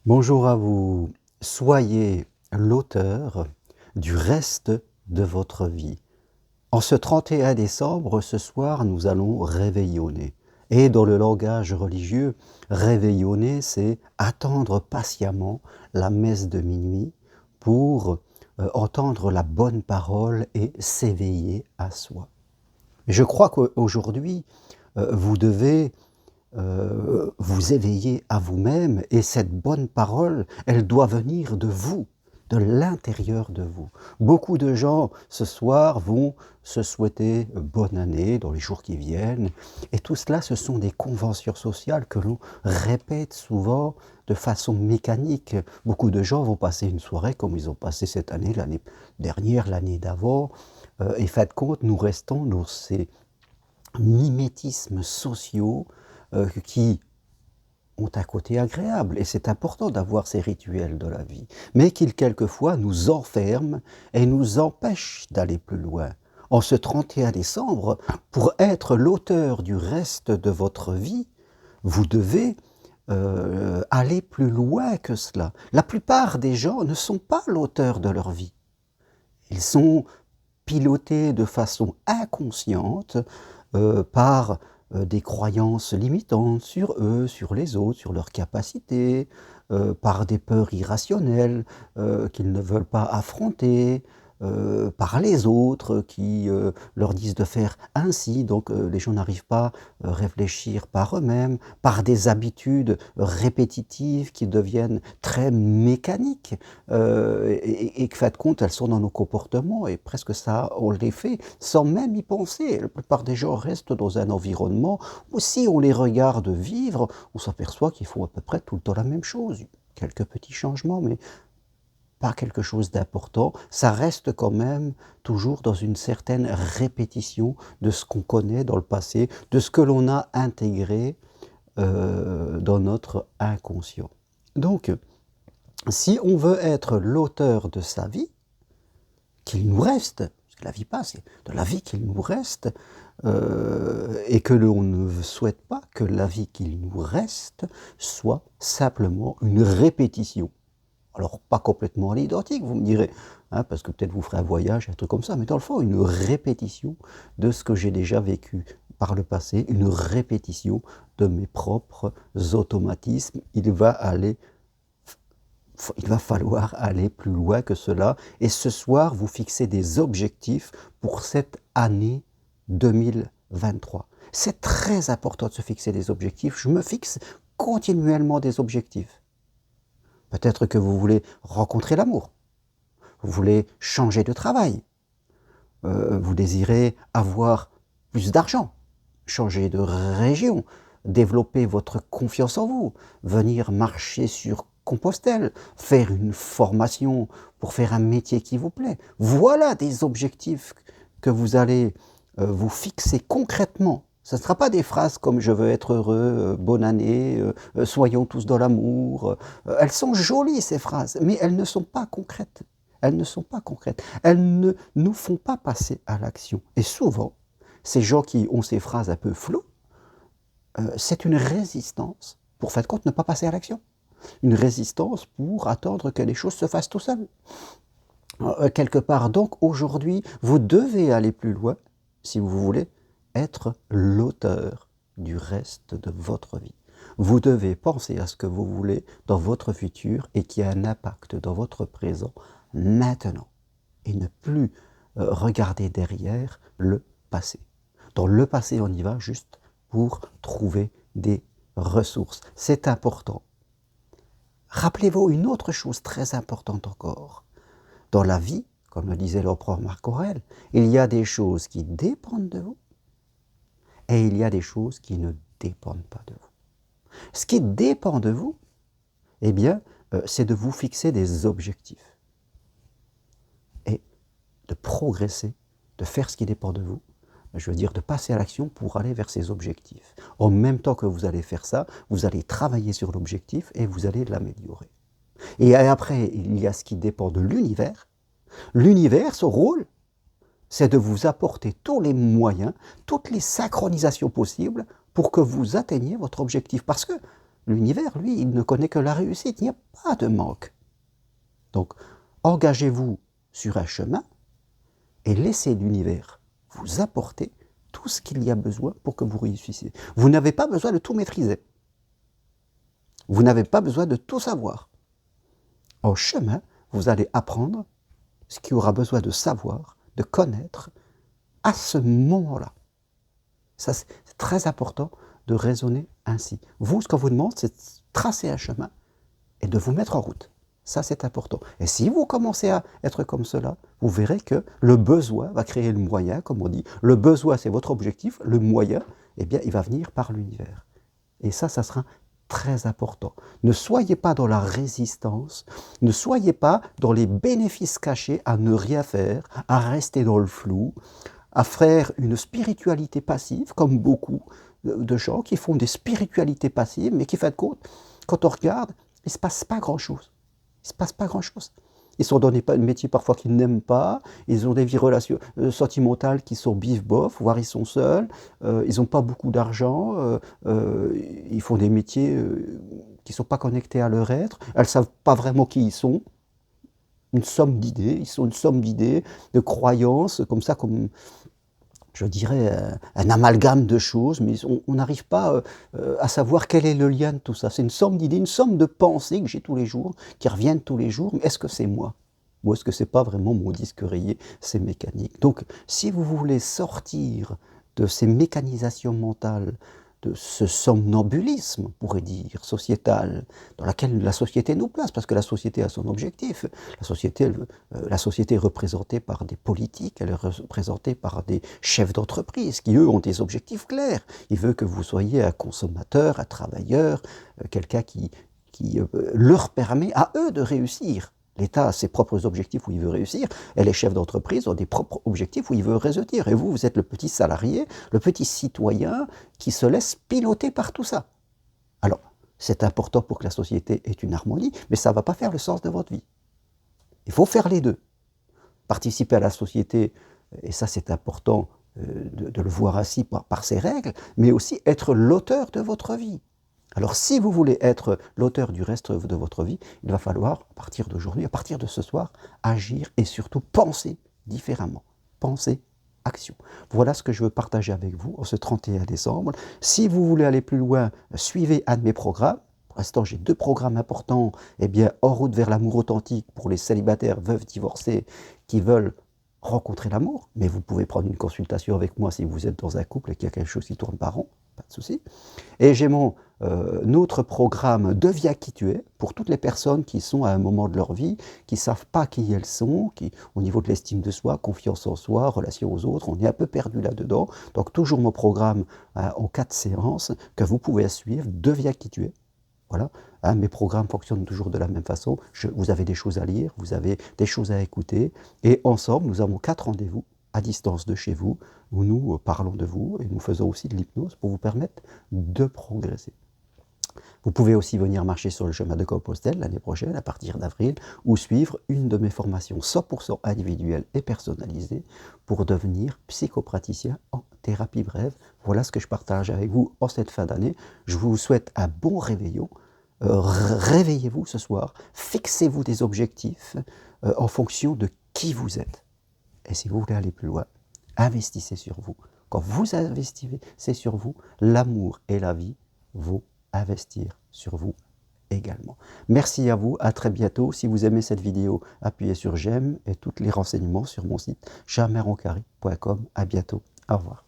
Bonjour à vous. Soyez l'auteur du reste de votre vie. En ce 31 décembre, ce soir, nous allons réveillonner. Et dans le langage religieux, réveillonner, c'est attendre patiemment la messe de minuit pour entendre la bonne parole et s'éveiller à soi. Je crois qu'aujourd'hui, vous devez vous éveiller à vous-même, et cette bonne parole, elle doit venir de vous, de l'intérieur de vous. Beaucoup de gens ce soir vont se souhaiter bonne année dans les jours qui viennent, et tout cela, ce sont des conventions sociales que l'on répète souvent de façon mécanique. Beaucoup de gens vont passer une soirée comme ils ont passé cette année, l'année dernière, l'année d'avant, et fin de compte, nous restons dans ces mimétismes sociaux qui ont un côté agréable, et c'est important d'avoir ces rituels de la vie, mais qu'ils quelquefois nous enferment et nous empêchent d'aller plus loin. En ce 31 décembre, pour être l'auteur du reste de votre vie, vous devez aller plus loin que cela. La plupart des gens ne sont pas l'auteur de leur vie. Ils sont pilotés de façon inconsciente par des croyances limitantes sur eux, sur les autres, sur leurs capacités, par des peurs irrationnelles qu'ils ne veulent pas affronter, par les autres qui leur disent de faire ainsi, donc les gens n'arrivent pas à réfléchir par eux-mêmes, par des habitudes répétitives qui deviennent très mécaniques, et que, fin de compte, elles sont dans nos comportements, et presque ça, on les fait sans même y penser. La plupart des gens restent dans un environnement où, si on les regarde vivre, on s'aperçoit qu'ils font à peu près tout le temps la même chose. Quelques petits changements, mais pas quelque chose d'important. Ça reste quand même toujours dans une certaine répétition de ce qu'on connaît dans le passé, de ce que l'on a intégré dans notre inconscient. Donc, si on veut être l'auteur de sa vie, qu'il nous reste, parce que la vie passe, c'est de la vie qu'il nous reste, et que l'on ne souhaite pas que la vie qu'il nous reste soit simplement une répétition. Alors, pas complètement à l'identique, vous me direz, hein, parce que peut-être vous ferez un voyage, un truc comme ça, mais dans le fond, une répétition de ce que j'ai déjà vécu par le passé, une répétition de mes propres automatismes. Il va falloir aller plus loin que cela, et ce soir, vous fixez des objectifs pour cette année 2023. C'est très important de se fixer des objectifs. Je me fixe continuellement des objectifs. Peut-être que vous voulez rencontrer l'amour, vous voulez changer de travail, vous désirez avoir plus d'argent, changer de région, développer votre confiance en vous, venir marcher sur Compostelle, faire une formation pour faire un métier qui vous plaît. Voilà des objectifs que vous allez vous fixer concrètement. Ce ne sera pas des phrases comme « je veux être heureux »,« bonne année »,« soyons tous dans l'amour ». Elles sont jolies, ces phrases, mais elles ne sont pas concrètes. Elles ne sont pas concrètes. Elles ne nous font pas passer à l'action. Et souvent, ces gens qui ont ces phrases un peu floues, c'est une résistance pour, fin de compte, ne pas passer à l'action. Une résistance pour attendre que les choses se fassent tout seules. Quelque part, donc, aujourd'hui, vous devez aller plus loin, si vous voulez être l'auteur du reste de votre vie. Vous devez penser à ce que vous voulez dans votre futur et qui a un impact dans votre présent maintenant, et ne plus regarder derrière le passé. Dans le passé, on y va juste pour trouver des ressources. C'est important. Rappelez-vous une autre chose très importante encore. Dans la vie, comme le disait l'empereur Marc Aurèle, il y a des choses qui dépendent de vous et il y a des choses qui ne dépendent pas de vous. Ce qui dépend de vous, eh bien, c'est de vous fixer des objectifs et de progresser, de faire ce qui dépend de vous. Je veux dire, de passer à l'action pour aller vers ces objectifs. En même temps que vous allez faire ça, vous allez travailler sur l'objectif et vous allez l'améliorer. Et après, il y a ce qui dépend de l'univers. L'univers, son rôle, c'est de vous apporter tous les moyens, toutes les synchronisations possibles pour que vous atteigniez votre objectif. Parce que L'univers, lui, il ne connaît que la réussite, il n'y a pas de manque. Donc, engagez-vous sur un chemin et laissez l'univers vous apporter tout ce qu'il y a besoin pour que vous réussissiez. Vous n'avez pas besoin de tout maîtriser. Vous n'avez pas besoin de tout savoir. En chemin, vous allez apprendre ce qu'il y aura besoin de savoir, de connaître à ce moment-là. Ça, c'est très important de raisonner ainsi. Vous, ce qu'on vous demande, c'est de tracer un chemin et de vous mettre en route. Ça, c'est important. Et si vous commencez à être comme cela, vous verrez que le besoin va créer le moyen, comme on dit. Le besoin, c'est votre objectif. Le moyen, eh bien, il va venir par l'univers. Et ça sera très important. Ne soyez pas dans la résistance, ne soyez pas dans les bénéfices cachés à ne rien faire, à rester dans le flou, à faire une spiritualité passive, comme beaucoup de gens qui font des spiritualités passives, mais qui, fin de compte, quand on regarde, il ne se passe pas grand-chose. Il ne se passe pas grand-chose. Ils sont dans des métiers parfois qu'ils n'aiment pas, ils ont des vies relations sentimentales qui sont bif-bof, voire ils sont seuls, ils n'ont pas beaucoup d'argent, ils font des métiers qui ne sont pas connectés à leur être, elles ne savent pas vraiment qui ils sont, une somme d'idées, ils sont une somme d'idées, de croyances, comme ça, comme je dirais un amalgame de choses, mais on n'arrive pas à savoir quel est le lien de tout ça. C'est une somme d'idées, une somme de pensées que j'ai tous les jours, qui reviennent tous les jours, mais est-ce que c'est moi? Ou est-ce que c'est pas vraiment mon disque rayé, c'est mécanique? Donc, si vous voulez sortir de ces mécanisations mentales, de ce somnambulisme, on pourrait dire, sociétal, dans laquelle la société nous place, parce que la société a son objectif. La société est représentée par des politiques, elle est représentée par des chefs d'entreprise, qui eux ont des objectifs clairs. Ils veulent que vous soyez un consommateur, un travailleur, quelqu'un qui leur permet à eux de réussir. L'État a ses propres objectifs où il veut réussir, et les chefs d'entreprise ont des propres objectifs où ils veulent réussir. Et vous êtes le petit salarié, le petit citoyen qui se laisse piloter par tout ça. Alors, c'est important pour que la société ait une harmonie, mais ça ne va pas faire le sens de votre vie. Il faut faire les deux. Participer à la société, et ça c'est important de le voir ainsi par ses règles, mais aussi être l'auteur de votre vie. Alors si vous voulez être l'auteur du reste de votre vie, il va falloir, à partir d'aujourd'hui, à partir de ce soir, agir et surtout penser différemment. Penser, action. Voilà ce que je veux partager avec vous en ce 31 décembre. Si vous voulez aller plus loin, suivez un de mes programmes. Pour l'instant, j'ai 2 programmes importants. Eh bien, En route vers l'amour authentique pour les célibataires, veuves, divorcés qui veulent rencontrer l'amour. Mais vous pouvez prendre une consultation avec moi si vous êtes dans un couple et qu'il y a quelque chose qui tourne pas rond. Pas de souci. Et j'ai mon autre programme Deviens qui tu es, pour toutes les personnes qui sont à un moment de leur vie, qui ne savent pas qui elles sont, qui, au niveau de l'estime de soi, confiance en soi, relation aux autres, on est un peu perdu là-dedans. Donc toujours mon programme en 4 séances que vous pouvez suivre, Deviens qui tu es. Voilà, mes programmes fonctionnent toujours de la même façon. Vous avez des choses à lire, vous avez des choses à écouter, et ensemble, nous avons 4 rendez-vous à distance de chez vous, où nous parlons de vous, et nous faisons aussi de l'hypnose pour vous permettre de progresser. Vous pouvez aussi venir marcher sur le chemin de Compostelle l'année prochaine, à partir d'avril, ou suivre une de mes formations 100% individuelles et personnalisées pour devenir psychopraticien en thérapie brève. Voilà ce que je partage avec vous en cette fin d'année. Je vous souhaite un bon réveillon. Réveillez-vous ce soir, fixez-vous des objectifs en fonction de qui vous êtes. Et si vous voulez aller plus loin, investissez sur vous. Quand vous investissez sur vous, l'amour et la vie vont investir sur vous également. Merci à vous, à très bientôt. Si vous aimez cette vidéo, appuyez sur j'aime et tous les renseignements sur mon site charmeroncari.com. À bientôt. Au revoir.